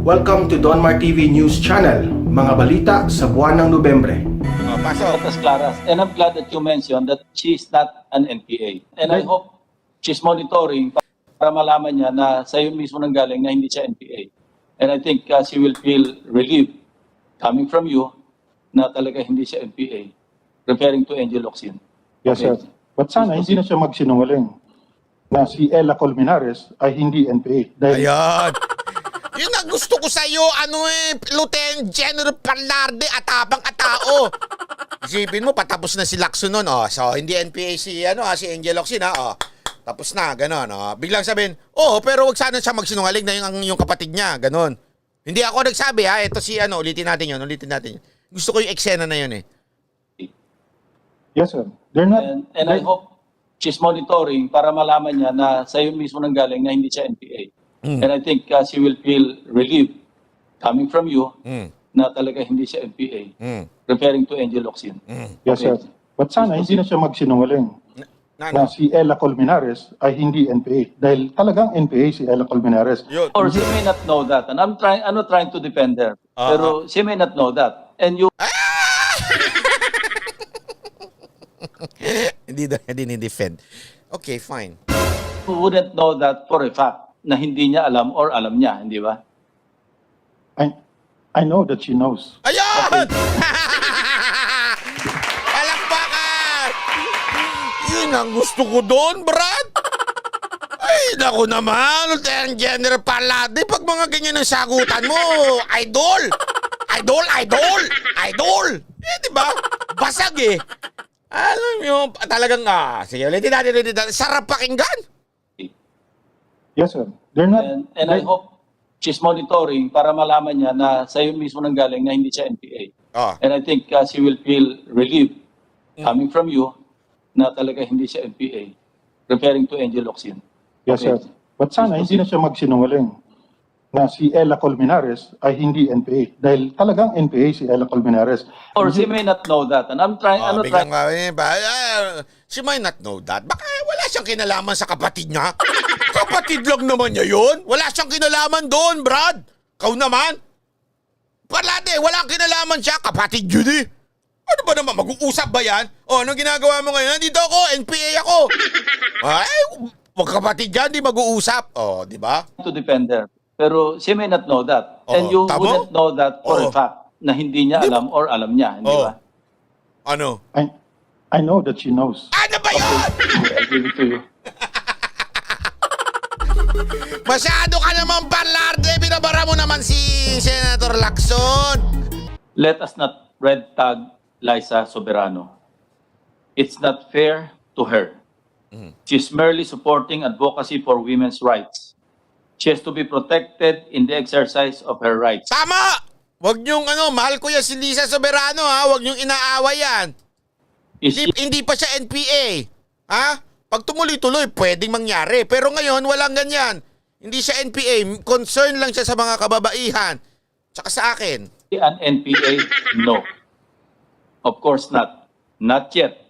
Welcome to Donmar TV News Channel, mga balita sa buwan ng Nobyembre. Pasok. That's Claras. And I'm glad that you mentioned that she's not an NPA. And I hope she's monitoring para malaman niya na sa'yo mismo nang galing na hindi siya NPA. And I think she will feel relieved coming from you na talaga hindi siya NPA. Referring to Angel Locsin. Yes, Okay. sir. But sana hindi na siya magsinungaling na si Ella Colmenares ay hindi NPA. Dahil Ayan. Yun ang gusto ko sa'yo, Lieutenant General Palarde, atapang atao. Isipin mo, patapos na si Lacson nun, oh. So, hindi NPA si Angel Locsin, oh. Tapos na, gano'n, oh. Biglang sabihin, pero wag sana siya magsinungaling na yung kapatid niya, gano'n. Hindi ako nagsabi, ha. Ito si, ulitin natin yun. Gusto ko yung eksena na yun, eh. yes, sir. They're not And I hope she's monitoring para malaman niya na sa'yo mismo nang galing na hindi siya NPA. And I think she will feel relieved coming from you na talaga hindi siya NPA. Referring to Angel Locsin. Yes, sir. But sana hindi na siya magsinungaling na si Ella Colmenares ay hindi NPA. Dahil talagang NPA si Ella Colmenares. Yun. Or she may not know that. And I'm not trying to defend her. Pero she may not know that. And you Hindi ni-defend. Okay, fine. wouldn't know that for a fact na hindi niya alam or alam niya, hindi ba? I know that she knows. Ayun! Palakpakan! Yun ang gusto ko doon, Brad. Ay, naku naman, Lieutenant General Palarde, pag mga ganyan ang sagutan mo, idol! Idol! Eh, di ba? Basag eh. Alam nyo, talagang, sige, ulitin natin. Sarap pakinggan. Yes, sir. They're not And I hope she's monitoring para malaman niya na sa'yo mismo nang galing na hindi siya NPA. And I think she will feel relieved coming from you na talaga hindi siya NPA. Referring to Angel Locsin. Yes, sir. But sana hindi na siya magsinungaling na si Ella Colmenares ay hindi NPA. Dahil talagang NPA si Ella Colmenares. Or she may not know that. And I'm trying, She might not know that. Baka wala siyang kinalaman sa kapatid niya. Kapatid lang naman niya yun. Wala siyang kinalaman doon, Brad. Kau naman. Palate, walang kinalaman siya. Kapatid yun eh. Ano ba naman? Mag-uusap ba yan? Anong ginagawa mo ngayon? Dito ako, NPA ako. Ay, magkapatid yan, di mag-uusap. Di ba? to defend her. Pero she may not know that. And you tama? wouldn't know that for a fact na hindi niya alam or alam niya, hindi ba? Ano? I know that she knows. Ano ba yun? I'll give it to you. Masyado ka naman, Palarde. Binabara mo naman si Senator Lacson. Let us not red tag Liza Soberano. It's not fair to her. She's merely supporting advocacy for women's rights. She has to be protected in the exercise of her rights. Tama! Huwag niyong mahal ko yan si Liza Soberano, ha? Huwag niyong inaaway yan. Hindi pa siya NPA. Ha? Pag tumuloy-tuloy, pwedeng mangyari. Pero ngayon, walang ganyan. Hindi siya NPA. Concern lang siya sa mga kababaihan. Tsaka sa akin. An NPA? No. Of course not. Not yet.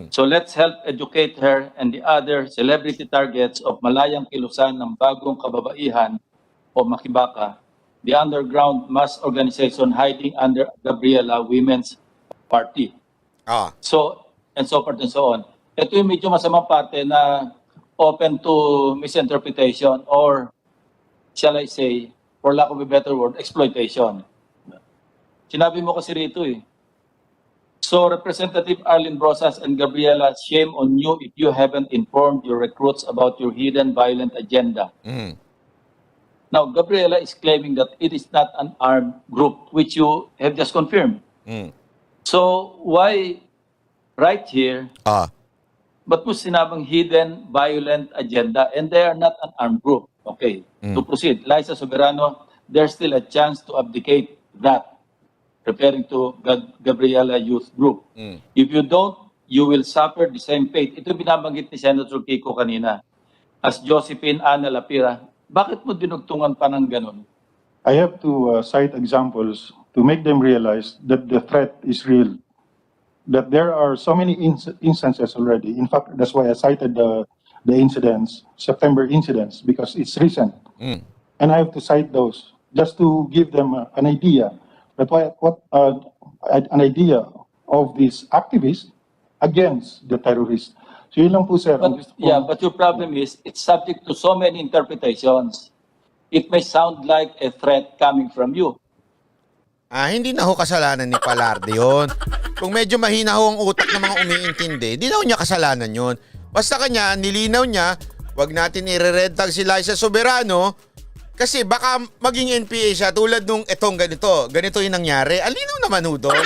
So let's help educate her and the other celebrity targets of malayang kilusan ng bagong kababaihan o makibaka, the underground mass organization hiding under Gabriela Women's Party. So, and so forth and so on. Ito yung medyo masamang parte na open to misinterpretation or, shall I say, for lack of a better word, exploitation. Sinabi mo kasi rito eh. So, Representative Arlene Brosas and Gabriela, shame on you if you haven't informed your recruits about your hidden violent agenda. Now, Gabriela is claiming that it is not an armed group, which you have just confirmed. So, why right here, ba't mo sinabang hidden violent agenda and they are not an armed group? Okay, to proceed. Liza Soberano, there's still a chance to abdicate that. Referring to Gabriela Youth Group. If you don't, you will suffer the same fate. Ito binabanggit ni Senator Kiko kanina. As Josephine Ana Lapira, bakit mo dinugtungan pa ng ganun? I have to cite examples to make them realize that the threat is real. That there are so many instances already. In fact, that's why I cited the incidents, September incidents, because it's recent. And I have to cite those. just to give them an idea that an idea of these activists against the terrorists. So yun lang po, sir. Ang But, gusto ko- yeah, but your problem is it's subject to so many interpretations. It may sound like a threat coming from you. Hindi na ho kasalanan ni Palarde yun. Kung medyo mahina ho ang utak ng mga umiintindi, di na ho niya kasalanan yun. Basta kanya, nilinaw niya, wag natin i-red tag si Liza Soberano kasi baka maging NPA siya tulad nung etong ganito yung nangyari. Alinaw naman ho doon.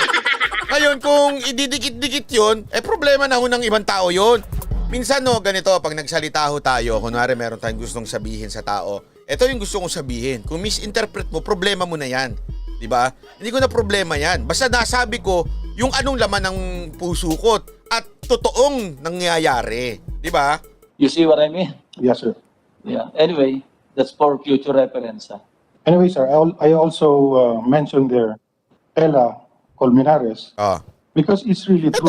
Ngayon, kung ididikit-dikit yun, problema na ho ng ibang tao yun. Minsan no, ganito, pag nagsalita ho tayo, kunwari meron tayong gustong sabihin sa tao, ito yung gusto kong sabihin. Kung misinterpret mo, problema mo na yan. Diba? Hindi ko na problema yan. Basta nasabi ko yung anong laman ng puso ko at totoong nangyayari. Diba? You see what I mean? Yes, sir. Yeah. Anyway, that's for future reference. Anyway, sir, I also mentioned there Ella Colmenares because it's really true.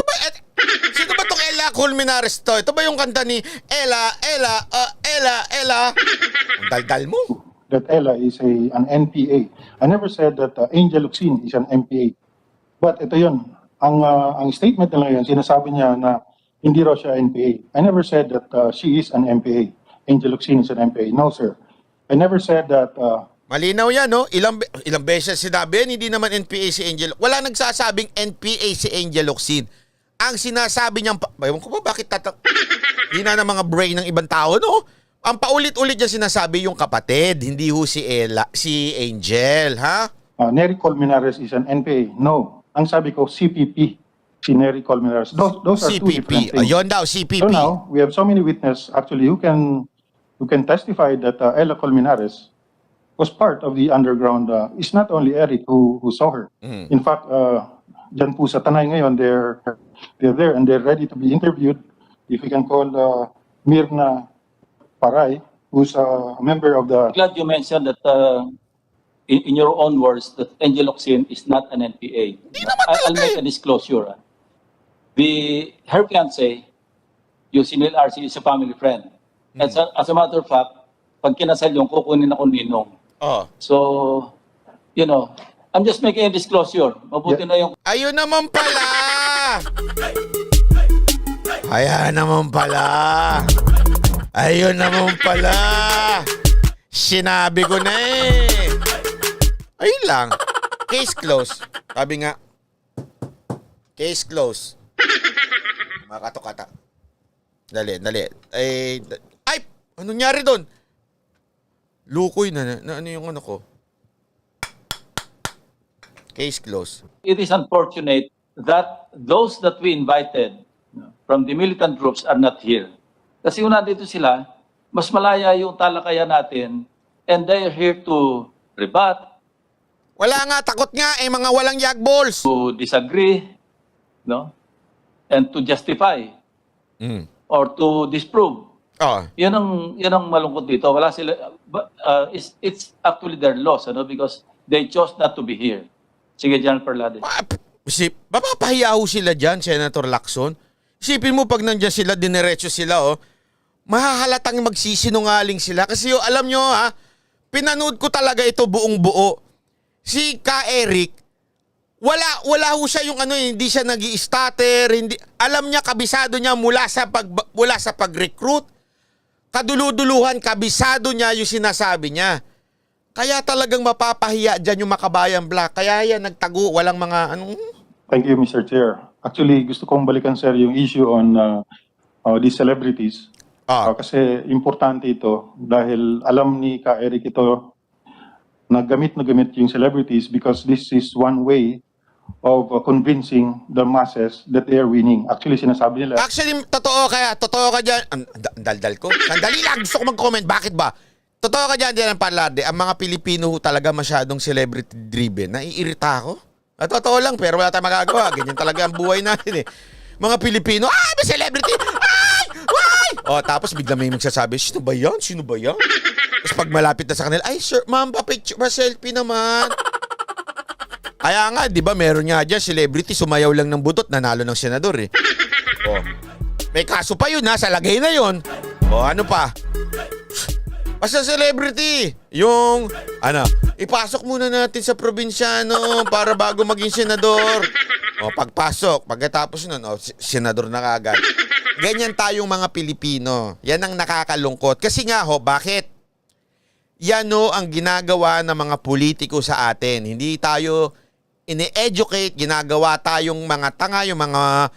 Sino ba tong Ella Colmenares to? Ito ba yung kanta ni Ella? Ang daldal mo. That Ella is an NPA. I never said that Angel Locsin is an NPA. But ito yun, ang statement nila yun, sinasabi niya na hindi raw siya NPA. I never said that she is an NPA. Angel Locsin is an NPA. No, sir. I never said that... Malinaw yan, no? Ilang beses sinabi yan, hindi naman NPA si Angel. Wala nagsasabing NPA si Angel Locsin. Ang sinasabi niyang... Ewan ko ba, bakit hina ng mga brain ng ibang tao, no? Ang paulit-ulit niya sinasabi yung kapatid, hindi ho si Ella, si Angel, ha? Nery Colmenares is an NPA. No. Ang sabi ko, CPP. Si Nery Colmenares. Those are two different CPP. things. Ayun daw, CPP. So now, we have so many witnesses actually who can testify that Ella Colmenares was part of the underground. It's not only Eric who saw her. In fact, dyan po sa Tanay ngayon, they're there and they're ready to be interviewed. If we can call Mirna Paray, who's a member of the... Glad you mentioned that in your own words that Angel Locsin is not an NPA. I'll make a disclosure. Her fiancé, Yusinil RC, is a family friend. As a matter of fact, pag kinasal yung kukunin ako ninong. So, you know, I'm just making a disclosure. Mabuti na yung... Ayun naman pala! Ayan naman pala! Ayun naman pala! Sinabi ko na eh! Ayun lang. Case closed. Sabi nga, case closed. Mga kato-kata. Dali. Ay, ano nangyari doon? Lukoy na ano yung ano ko? Case closed. It is unfortunate that those that we invited from the militant groups are not here. Kasi kung nandito sila, mas malaya yung talakayan natin and they are here to rebut, Wala nga, takot nga mga walang yagballs. to disagree, no? And to justify or to disprove. Yan ang malungkot dito. Wala sila, it's actually their loss, ano? Because they chose not to be here. Sige, General Parlade. Mapapahiya ho sila dyan, Senator Lacson. Isipin mo pag nandiyan sila, dinerecho sila, mahahalatang magsisinungaling sila. Kasi alam nyo, pinanood ko talaga ito buong buo. Si Ka Eric, wala ho siya yung hindi siya nag-i-stutter, hindi, alam niya, kabisado niya mula sa pag-recruit, kaduluduluhan, kabisado niya yung sinasabi niya. Kaya talagang mapapahiya dyan yung Makabayan Black. Kaya yan, nagtago, walang mga Thank you, Mr. Chair. Actually, gusto kong balikan, sir, yung issue on these celebrities. Kasi importante ito dahil alam ni Ka Eric ito na gamit yung celebrities because this is one way of convincing the masses that they are winning. Actually, sinasabi nila... Actually, totoo ka dyan. Daldal ko. Sandali lang, gusto ko mag-comment. Bakit ba? Totoo ka dyan, General Parlade. Ang mga Pilipino talaga masyadong celebrity-driven. Naiirita ako. Totoo lang, pero wala tayong magagawa. Ganyan talaga ang buhay natin eh. Mga Pilipino, may celebrity! Tapos bigla may magsasabi, sino ba yan? Tapos pag malapit na sa kanila, ay sir, ma'am, pa-picture, pa-selfie naman. Kaya nga, di ba, meron nga dyan, celebrity, sumayaw lang ng butot, nanalo ng senador eh. May kaso pa yun sa lagay na yun. Ano pa? Basta celebrity. Yung, ipasok muna natin sa probinsyano para bago maging senador. O, pagpasok, pagkatapos nun, senador na kagad. Ganyan tayong mga Pilipino. Yan ang nakakalungkot. Kasi nga bakit? Yan ang ginagawa ng mga politiko sa atin. Hindi tayo ini-educate, ginagawa tayong mga tanga, yung mga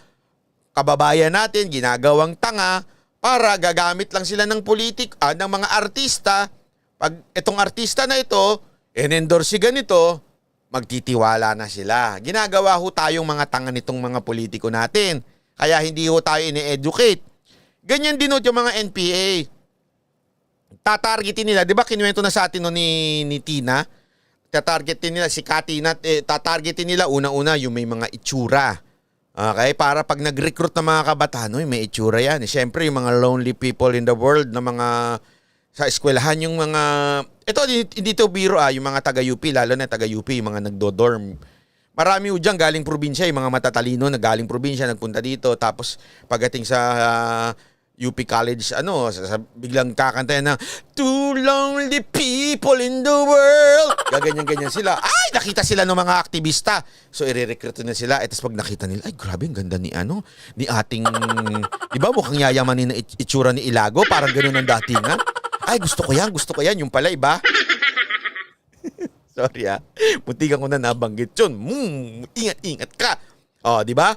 kababayan natin, ginagawang tanga, para gagamit lang sila ng ng mga artista. Pag itong artista na ito, in-endorse si ganito, magtitiwala na sila. Ginagawa tayong mga tanga nitong mga politiko natin. Kaya hindi tayo ini-educate. Ganyan din yung mga NPA. Tatargetin nila, di ba kinuwento na sa atin ni Tina? Tatargetin nila si Katina, tatargetin nila una-una yung may mga itsura. Okay? Para pag nag-recruit ng mga kabataan, may itsura yan. Siyempre, yung mga lonely people in the world na mga sa eskwelahan, yung mga, ito, hindi to biro yung mga taga-UP, lalo na taga-UP, yung mga nagdo-dorm. Marami dyan galing probinsya, yung mga matatalino na galing probinsya, nagpunta dito. Tapos pagdating sa UP College, biglang kakanta yan na, "Too lonely people in the world." Gaganyan-ganyan sila. Ay, nakita sila ng mga aktivista. So, i-recruit na sila. At pag nakita nila, ay, grabe, ang ganda ni ating, di ba, mukhang yayamanin na itsura ni Ilago. Parang ganun ang datingan. Ay, gusto ko yan. Yung pala, iba. Sorry muntikan ko na nabanggit yun. Ingat-ingat ka. Di ba?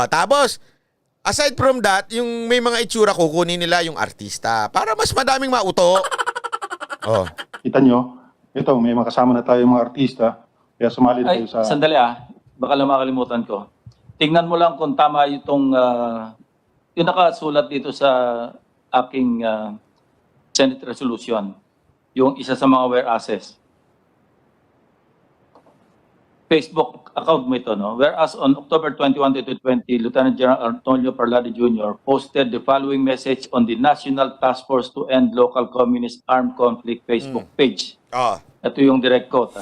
Tapos, aside from that, yung may mga itsura kukunin nila yung artista para mas madaming mauto. Kita nyo, ito, may makasama na tayo mga artista. Kaya sumali tayo sa... Sandali baka lang makalimutan ko. Tingnan mo lang kung tama itong, yung nakasulat dito sa aking Senate resolution. Yung isa sa mga whereases. Facebook account mo ito, no? Whereas on October 21, 2020, Lieutenant General Antonio Parlade Jr. posted the following message on the National Task Force to End Local Communist Armed Conflict Facebook page. Ito yung direct quote.